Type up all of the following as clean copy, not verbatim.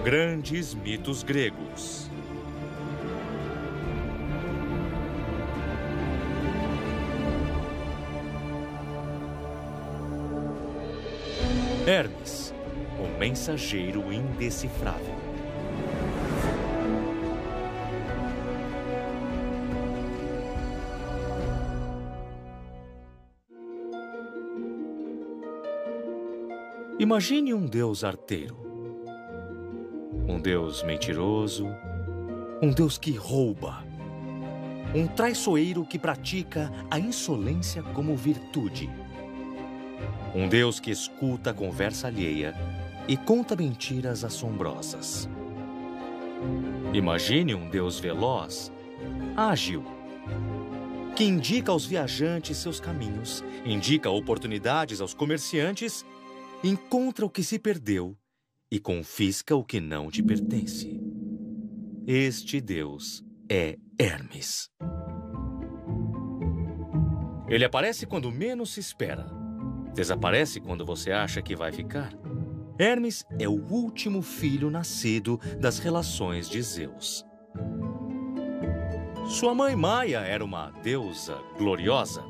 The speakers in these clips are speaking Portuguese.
Grandes mitos gregos. Hermes, o mensageiro indecifrável. Imagine um deus arteiro. Um deus mentiroso, um deus que rouba, um traiçoeiro que pratica a insolência como virtude, um deus que escuta a conversa alheia e conta mentiras assombrosas. Imagine um deus veloz, ágil, que indica aos viajantes seus caminhos, indica oportunidades aos comerciantes, encontra o que se perdeu e confisca o que não te pertence. Este Deus é Hermes. Ele aparece quando menos se espera. Desaparece quando você acha que vai ficar. Hermes é o último filho nascido das relações de Zeus. Sua mãe Maia era uma deusa gloriosa,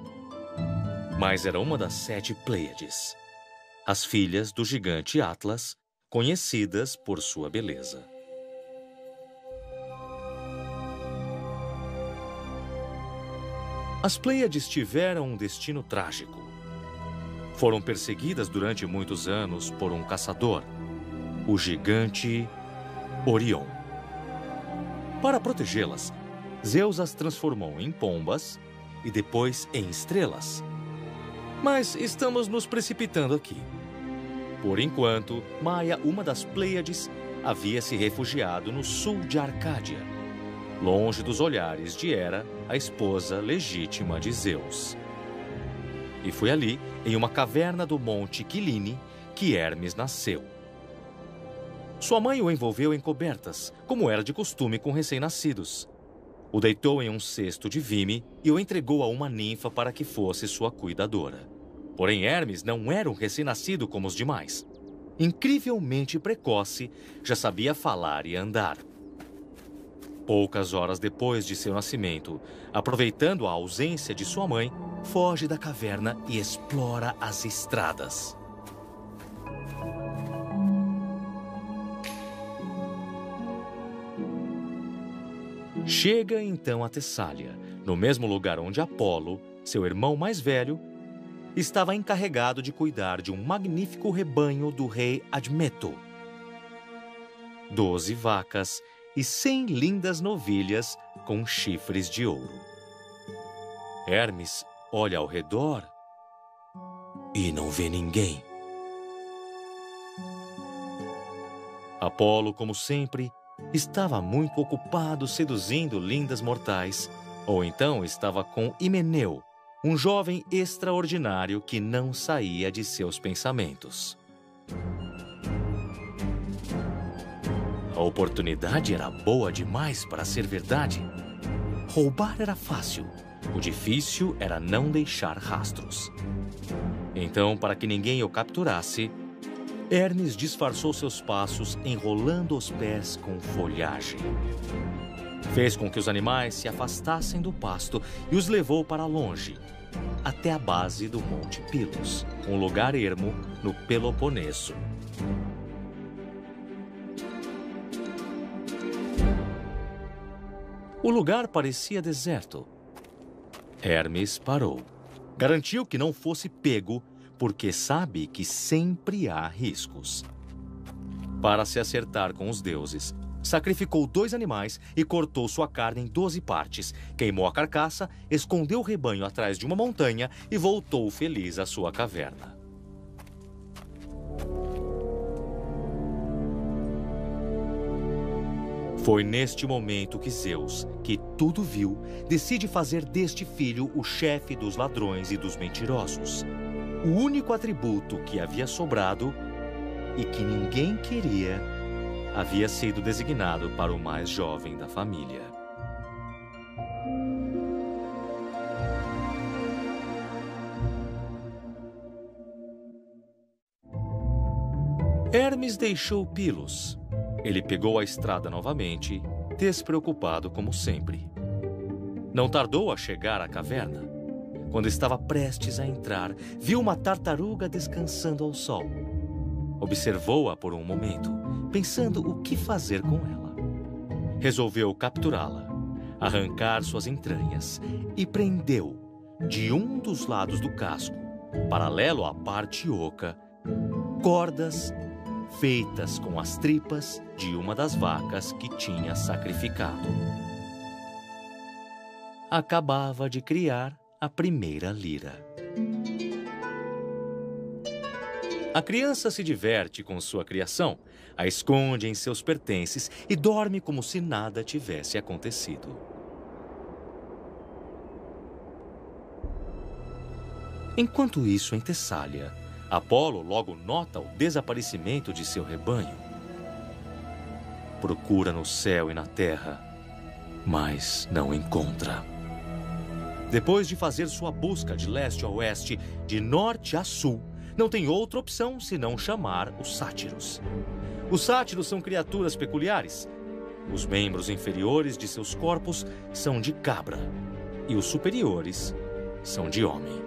mas era uma das 7 Pleiades, as filhas do gigante Atlas, conhecidas por sua beleza. As Pleiades tiveram um destino trágico. Foram perseguidas durante muitos anos por um caçador, o gigante Orion. Para protegê-las, Zeus as transformou em pombas e depois em estrelas. Mas estamos nos precipitando aqui. Por enquanto, Maia, uma das Pleiades, havia se refugiado no sul de Arcádia, longe dos olhares de Hera, a esposa legítima de Zeus. E foi ali, em uma caverna do monte Quiline, que Hermes nasceu. Sua mãe o envolveu em cobertas, como era de costume com recém-nascidos. O deitou em um cesto de vime e o entregou a uma ninfa para que fosse sua cuidadora. Porém, Hermes não era um recém-nascido como os demais. Incrivelmente precoce, já sabia falar e andar. Poucas horas depois de seu nascimento, aproveitando a ausência de sua mãe, foge da caverna e explora as estradas. Chega então a Tessália, no mesmo lugar onde Apolo, seu irmão mais velho, estava encarregado de cuidar de um magnífico rebanho do rei Admeto. 12 vacas e 100 lindas novilhas com chifres de ouro. Hermes olha ao redor e não vê ninguém. Apolo, como sempre, estava muito ocupado seduzindo lindas mortais, ou então estava com Himeneu, um jovem extraordinário que não saía de seus pensamentos. A oportunidade era boa demais para ser verdade. Roubar era fácil. O difícil era não deixar rastros. Então, para que ninguém o capturasse, Hermes disfarçou seus passos enrolando os pés com folhagem. Fez com que os animais se afastassem do pasto e os levou para longe, até a base do Monte Pilos, um lugar ermo no Peloponeso. O lugar parecia deserto. Hermes parou. Garantiu que não fosse pego, porque sabe que sempre há riscos. Para se acertar com os deuses, sacrificou 2 animais e cortou sua carne em 12 partes, queimou a carcaça, escondeu o rebanho atrás de uma montanha e voltou feliz à sua caverna. Foi neste momento que Zeus, que tudo viu, decide fazer deste filho o chefe dos ladrões e dos mentirosos. O único atributo que havia sobrado e que ninguém queria havia sido designado para o mais jovem da família. Hermes deixou Pilos Ele pegou a estrada novamente, despreocupado como sempre. Não tardou a chegar à caverna. Quando estava prestes a entrar, viu uma tartaruga descansando ao sol. Observou-a por um momento, pensando o que fazer com ela. Resolveu capturá-la, arrancar suas entranhas e prendeu, de um dos lados do casco, paralelo à parte oca, cordas feitas com as tripas de uma das vacas que tinha sacrificado. Acabava de criar a primeira lira. A criança se diverte com sua criação, a esconde em seus pertences e dorme como se nada tivesse acontecido. Enquanto isso, em Tessália, Apolo logo nota o desaparecimento de seu rebanho. Procura no céu e na terra, mas não encontra. Depois de fazer sua busca de leste a oeste, de norte a sul, não tem outra opção senão chamar os sátiros. Os sátiros são criaturas peculiares. Os membros inferiores de seus corpos são de cabra e os superiores são de homem.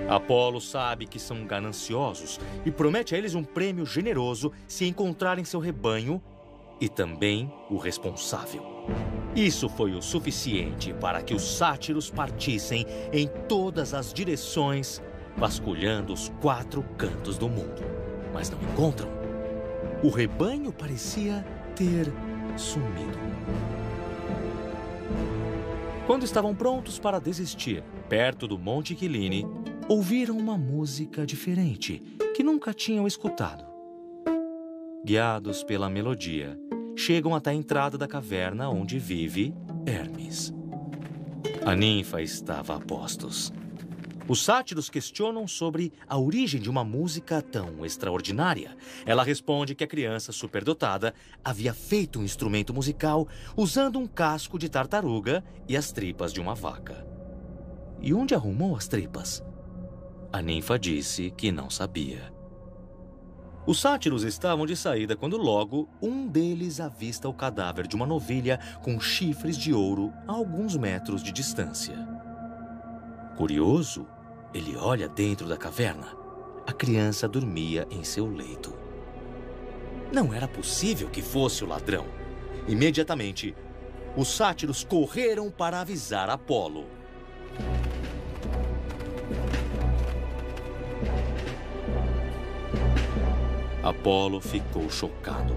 Apolo sabe que são gananciosos e promete a eles um prêmio generoso se encontrarem seu rebanho e também o responsável. Isso foi o suficiente para que os sátiros partissem em todas as direções, vasculhando os 4 cantos do mundo. Mas não encontram. O rebanho parecia ter sumido. Quando estavam prontos para desistir, perto do Monte Quiline, ouviram uma música diferente que nunca tinham escutado. Guiados pela melodia, chegam até a entrada da caverna onde vive Hermes. A ninfa estava a postos. Os sátiros questionam sobre a origem de uma música tão extraordinária. Ela responde que a criança superdotada havia feito um instrumento musical usando um casco de tartaruga e as tripas de uma vaca. E onde arrumou as tripas? A ninfa disse que não sabia. Os sátiros estavam de saída quando logo um deles avista o cadáver de uma novilha com chifres de ouro a alguns metros de distância. Curioso, ele olha dentro da caverna. A criança dormia em seu leito. Não era possível que fosse o ladrão. Imediatamente, os sátiros correram para avisar Apolo. Apolo ficou chocado.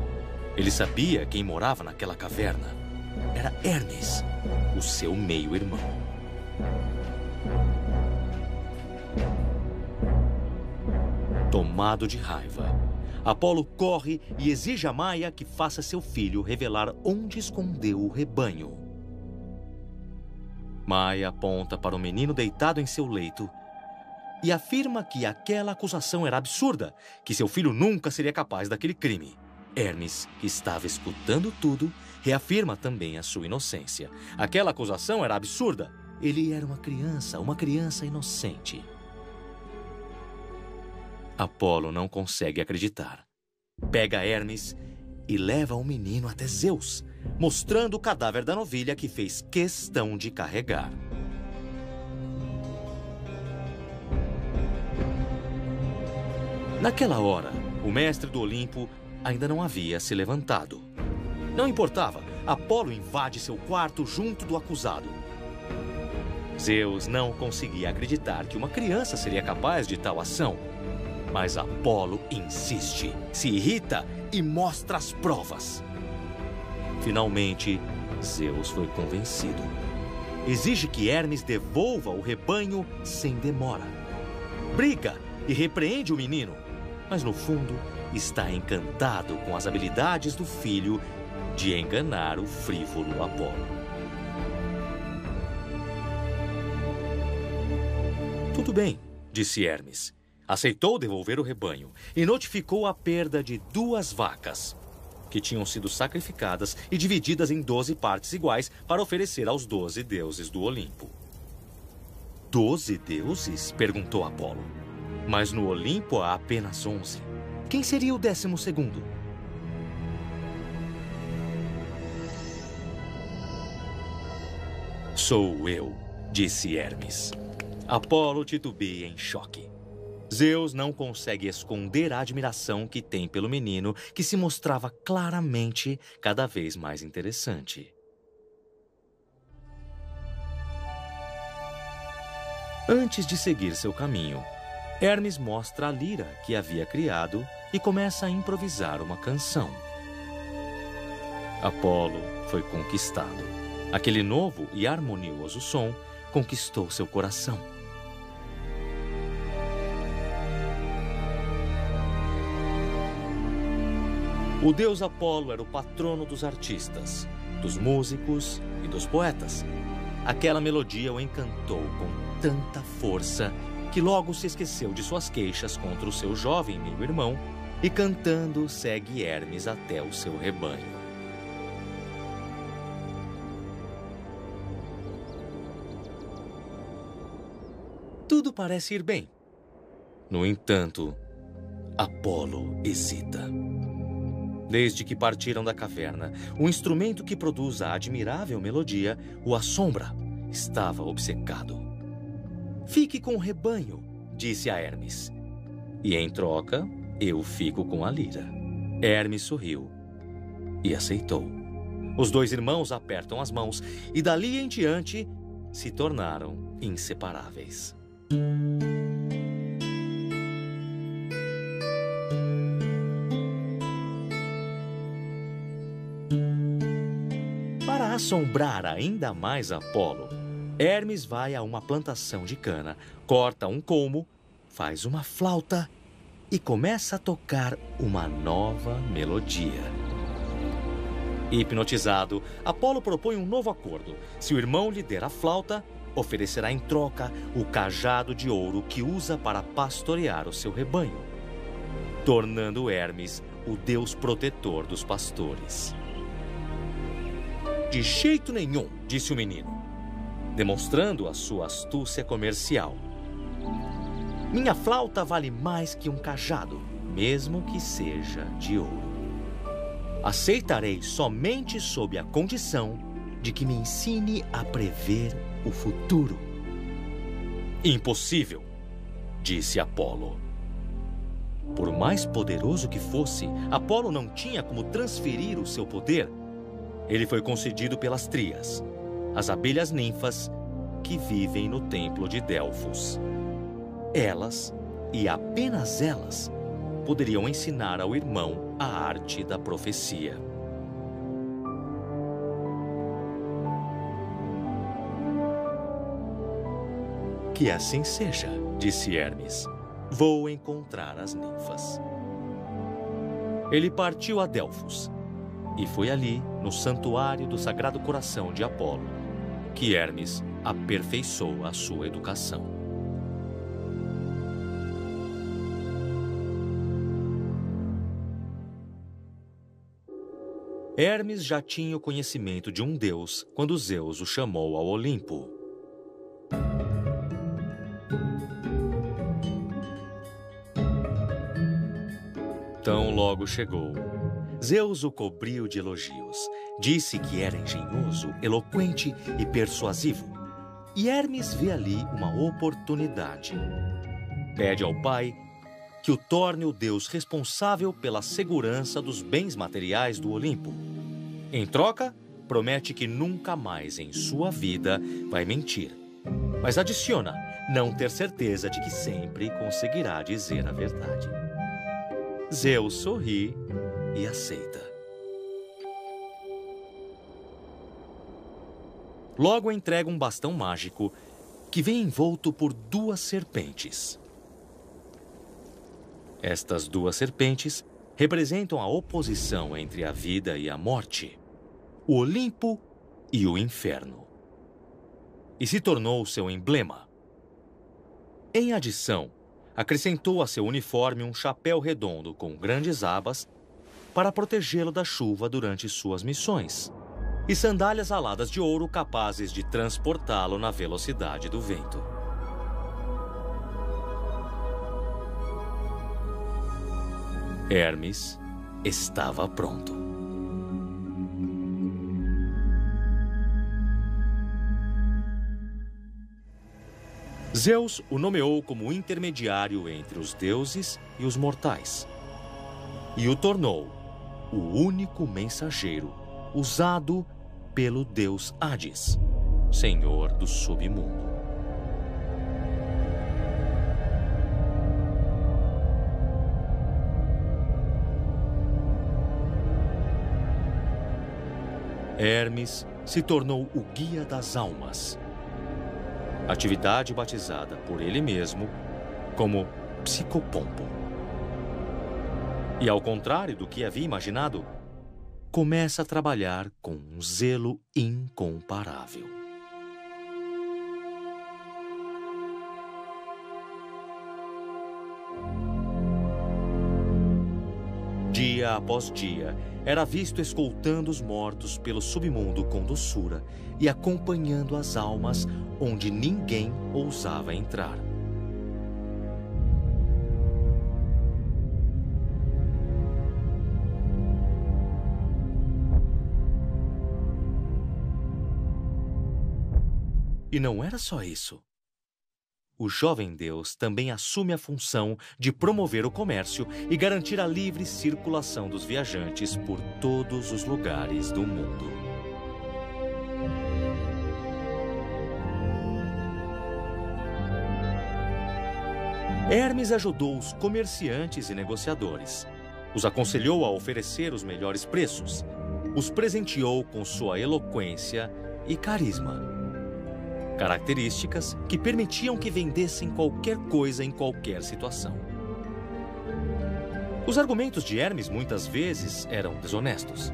Ele sabia quem morava naquela caverna. Era Hermes, o seu meio-irmão. Tomado de raiva, Apolo corre e exige a Maia que faça seu filho revelar onde escondeu o rebanho. Maia aponta para o menino deitado em seu leito e afirma que aquela acusação era absurda, que seu filho nunca seria capaz daquele crime. Hermes, que estava escutando tudo, reafirma também a sua inocência. Aquela acusação era absurda. Ele era uma criança inocente. Apolo não consegue acreditar. Pega Hermes e leva o menino até Zeus, mostrando o cadáver da novilha que fez questão de carregar. Naquela hora, o mestre do Olimpo ainda não havia se levantado. Não importava, Apolo invade seu quarto junto do acusado. Zeus não conseguia acreditar que uma criança seria capaz de tal ação. Mas Apolo insiste, se irrita e mostra as provas. Finalmente, Zeus foi convencido. Exige que Hermes devolva o rebanho sem demora. Briga e repreende o menino, mas no fundo está encantado com as habilidades do filho de enganar o frívolo Apolo. Tudo bem, disse Hermes. Aceitou devolver o rebanho e notificou a perda de 2 vacas, que tinham sido sacrificadas e divididas em 12 partes iguais para oferecer aos 12 deuses do Olimpo. 12 deuses? Perguntou Apolo. Mas no Olimpo há apenas 11. Quem seria o 12º? Sou eu, disse Hermes. Apolo titubeia em choque. Zeus não consegue esconder a admiração que tem pelo menino, que se mostrava claramente cada vez mais interessante. Antes de seguir seu caminho, Hermes mostra a lira que havia criado e começa a improvisar uma canção. Apolo foi conquistado. Aquele novo e harmonioso som conquistou seu coração. O deus Apolo era o patrono dos artistas, dos músicos e dos poetas. Aquela melodia o encantou com tanta força que logo se esqueceu de suas queixas contra o seu jovem meio-irmão e, cantando, segue Hermes até o seu rebanho. Tudo parece ir bem. No entanto, Apolo hesita. Desde que partiram da caverna, o instrumento que produz a admirável melodia o assombra. Estava obcecado. Fique com o rebanho, disse a Hermes. E em troca, eu fico com a lira. Hermes sorriu e aceitou. Os dois irmãos apertam as mãos e dali em diante se tornaram inseparáveis. Para assombrar ainda mais Apolo, Hermes vai a uma plantação de cana, corta um colmo, faz uma flauta e começa a tocar uma nova melodia. Hipnotizado, Apolo propõe um novo acordo. Se o irmão lhe der a flauta, oferecerá em troca o cajado de ouro que usa para pastorear o seu rebanho, tornando Hermes o deus protetor dos pastores. De jeito nenhum, disse o menino, demonstrando a sua astúcia comercial. Minha flauta vale mais que um cajado, mesmo que seja de ouro. Aceitarei somente sob a condição de que me ensine a prever o futuro. Impossível, disse Apolo. Por mais poderoso que fosse, Apolo não tinha como transferir o seu poder. Ele foi concedido pelas Trías, as abelhas ninfas que vivem no templo de Delfos. Elas, e apenas elas, poderiam ensinar ao irmão a arte da profecia. Que assim seja, disse Hermes. Vou encontrar as ninfas. Ele partiu a Delfos e foi ali, no santuário do Sagrado Coração de Apolo, que Hermes aperfeiçoou a sua educação. Hermes já tinha o conhecimento de um deus quando Zeus o chamou ao Olimpo. Tão logo chegou, Zeus o cobriu de elogios. Disse que era engenhoso, eloquente e persuasivo. E Hermes vê ali uma oportunidade. Pede ao pai que o torne o deus responsável pela segurança dos bens materiais do Olimpo. Em troca, promete que nunca mais em sua vida vai mentir. Mas adiciona não ter certeza de que sempre conseguirá dizer a verdade. Zeus sorri e aceita. Logo entrega um bastão mágico que vem envolto por 2 serpentes. Estas 2 serpentes representam a oposição entre a vida e a morte, o Olimpo e o inferno. E se tornou seu emblema. Em adição, acrescentou a seu uniforme um chapéu redondo com grandes abas para protegê-lo da chuva durante suas missões, e sandálias aladas de ouro capazes de transportá-lo na velocidade do vento. Hermes estava pronto. Zeus o nomeou como intermediário entre os deuses e os mortais, e o tornou o único mensageiro usado pelo deus Hades, senhor do submundo. Hermes se tornou o guia das almas, atividade batizada por ele mesmo como psicopompo. E ao contrário do que havia imaginado, começa a trabalhar com um zelo incomparável. Dia após dia, era visto escoltando os mortos pelo submundo com doçura e acompanhando as almas onde ninguém ousava entrar. E não era só isso. O jovem deus também assume a função de promover o comércio e garantir a livre circulação dos viajantes por todos os lugares do mundo. Hermes ajudou os comerciantes e negociadores, os aconselhou a oferecer os melhores preços, os presenteou com sua eloquência e carisma. Características que permitiam que vendessem qualquer coisa em qualquer situação. Os argumentos de Hermes muitas vezes eram desonestos.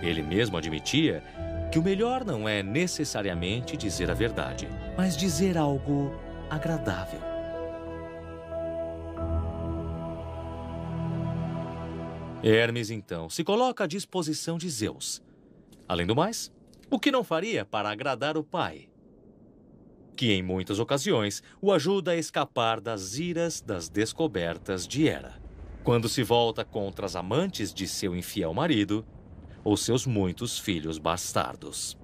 Ele mesmo admitia que o melhor não é necessariamente dizer a verdade, mas dizer algo agradável. Hermes, então, se coloca à disposição de Zeus. Além do mais, o que não faria para agradar o pai, que em muitas ocasiões o ajuda a escapar das iras das descobertas de Hera, quando se volta contra as amantes de seu infiel marido ou seus muitos filhos bastardos.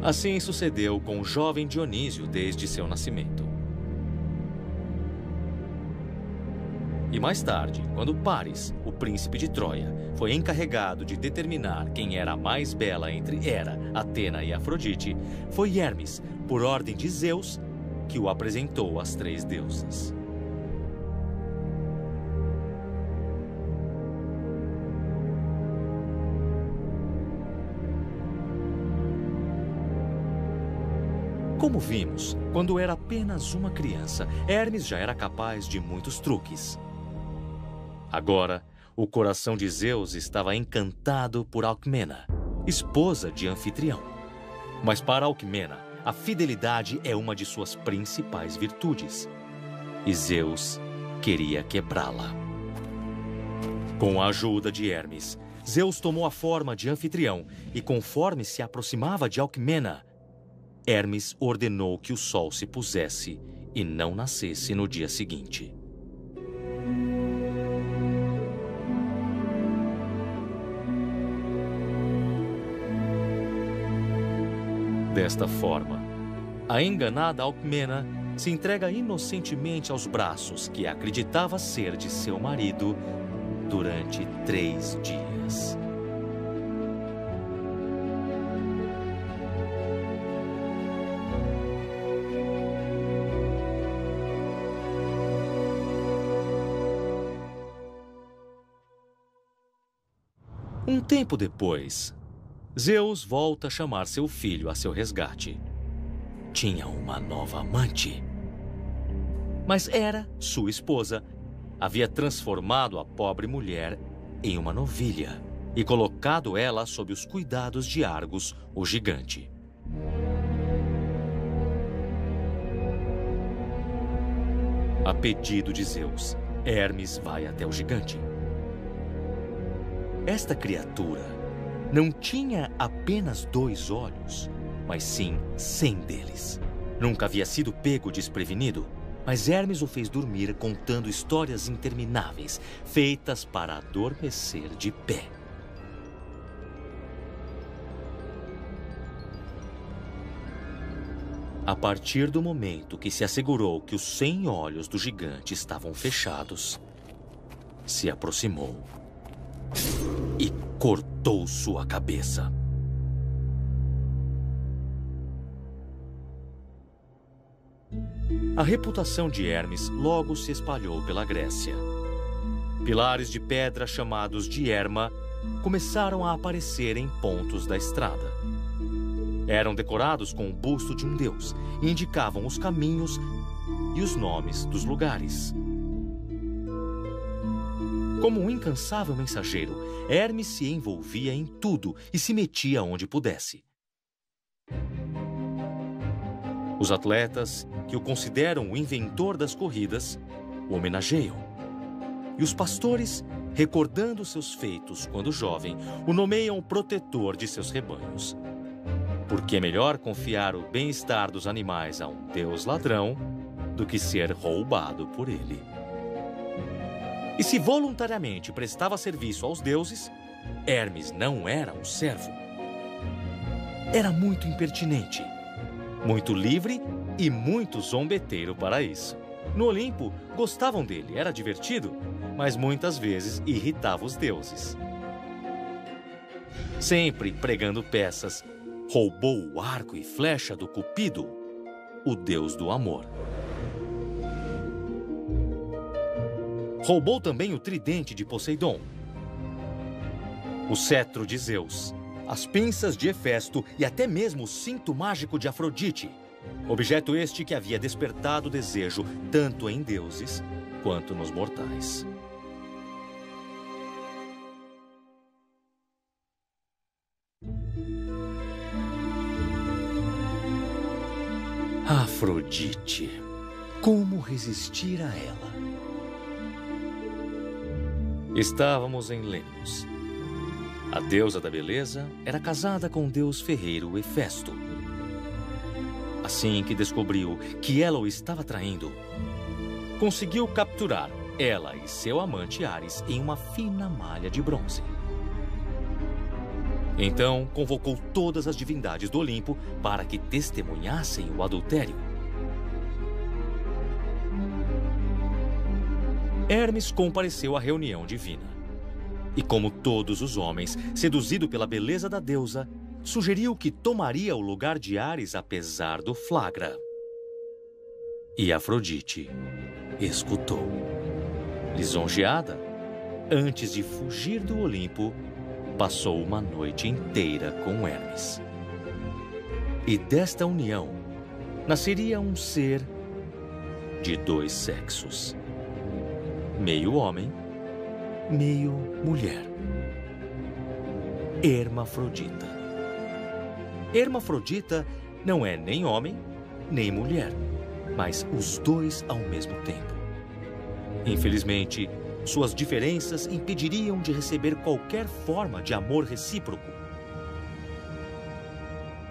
Assim sucedeu com o jovem Dionísio desde seu nascimento. E mais tarde, quando Paris, o príncipe de Troia, foi encarregado de determinar quem era a mais bela entre Hera, Atena e Afrodite, foi Hermes, por ordem de Zeus, que o apresentou às três deusas. Como vimos, quando era apenas uma criança, Hermes já era capaz de muitos truques. Agora, o coração de Zeus estava encantado por Alcmena, esposa de Anfitrião. Mas para Alcmena, a fidelidade é uma de suas principais virtudes. E Zeus queria quebrá-la. Com a ajuda de Hermes, Zeus tomou a forma de Anfitrião e, conforme se aproximava de Alcmena, Hermes ordenou que o sol se pusesse e não nascesse no dia seguinte. Desta forma, a enganada Alcmena se entrega inocentemente aos braços que acreditava ser de seu marido durante 3 dias. Um tempo depois, Zeus volta a chamar seu filho a seu resgate. Tinha uma nova amante. Mas Hera, sua esposa, havia transformado a pobre mulher em uma novilha e colocado ela sob os cuidados de Argos, o gigante. A pedido de Zeus, Hermes vai até o gigante. Esta criatura não tinha apenas 2 olhos, mas sim 100 deles. Nunca havia sido pego desprevenido, mas Hermes o fez dormir contando histórias intermináveis, feitas para adormecer de pé. A partir do momento que se assegurou que os 100 olhos do gigante estavam fechados, se aproximou e cortou sua cabeça. A reputação de Hermes logo se espalhou pela Grécia. Pilares de pedra chamados de Herma começaram a aparecer em pontos da estrada. Eram decorados com o busto de um deus e indicavam os caminhos e os nomes dos lugares. Como um incansável mensageiro, Hermes se envolvia em tudo e se metia onde pudesse. Os atletas, que o consideram o inventor das corridas, o homenageiam. E os pastores, recordando seus feitos quando jovem, o nomeiam protetor de seus rebanhos. Porque é melhor confiar o bem-estar dos animais a um deus ladrão do que ser roubado por ele. E se voluntariamente prestava serviço aos deuses, Hermes não era um servo. Era muito impertinente, muito livre e muito zombeteiro para isso. No Olimpo, gostavam dele, era divertido, mas muitas vezes irritava os deuses. Sempre pregando peças, roubou o arco e flecha do Cupido, o deus do amor. Roubou também o tridente de Poseidon, o cetro de Zeus, as pinças de Hefesto e até mesmo o cinto mágico de Afrodite, objeto este que havia despertado desejo tanto em deuses quanto nos mortais. Afrodite. Como resistir a ela? Estávamos em Lemnos. A deusa da beleza era casada com o deus ferreiro Hefesto. Assim que descobriu que ela o estava traindo, conseguiu capturar ela e seu amante Ares em uma fina malha de bronze. Então, convocou todas as divindades do Olimpo para que testemunhassem o adultério. Hermes compareceu à reunião divina. E como todos os homens, seduzido pela beleza da deusa, sugeriu que tomaria o lugar de Ares apesar do flagra. E Afrodite escutou. Lisonjeada, antes de fugir do Olimpo, passou uma noite inteira com Hermes. E desta união nasceria um ser de 2 sexos. Meio homem, meio mulher. Hermafrodita. Hermafrodita não é nem homem, nem mulher, mas os dois ao mesmo tempo. Infelizmente, suas diferenças impediriam de receber qualquer forma de amor recíproco.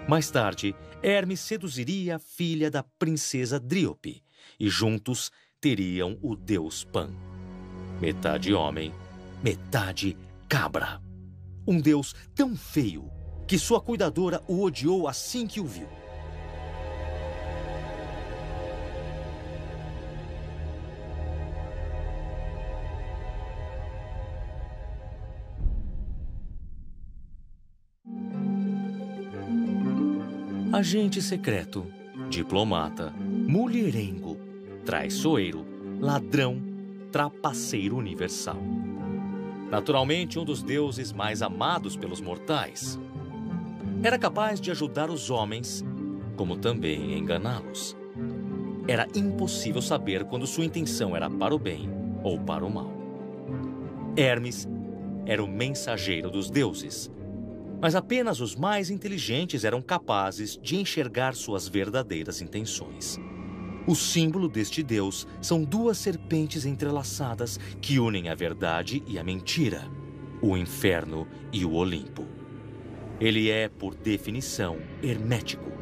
Mais tarde, Hermes seduziria a filha da princesa Dríope, e juntos teriam o deus Pan. Metade homem, metade cabra. Um deus tão feio que sua cuidadora o odiou assim que o viu. Agente secreto, diplomata, mulherengo, traiçoeiro, ladrão, trapaceiro universal. Naturalmente, um dos deuses mais amados pelos mortais. Era capaz de ajudar os homens, como também enganá-los. Era impossível saber quando sua intenção era para o bem ou para o mal. Hermes era o mensageiro dos deuses, mas apenas os mais inteligentes eram capazes de enxergar suas verdadeiras intenções. O símbolo deste deus são 2 serpentes entrelaçadas que unem a verdade e a mentira, o inferno e o Olimpo. Ele é, por definição, hermético.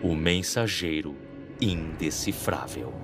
o mensageiro indecifrável.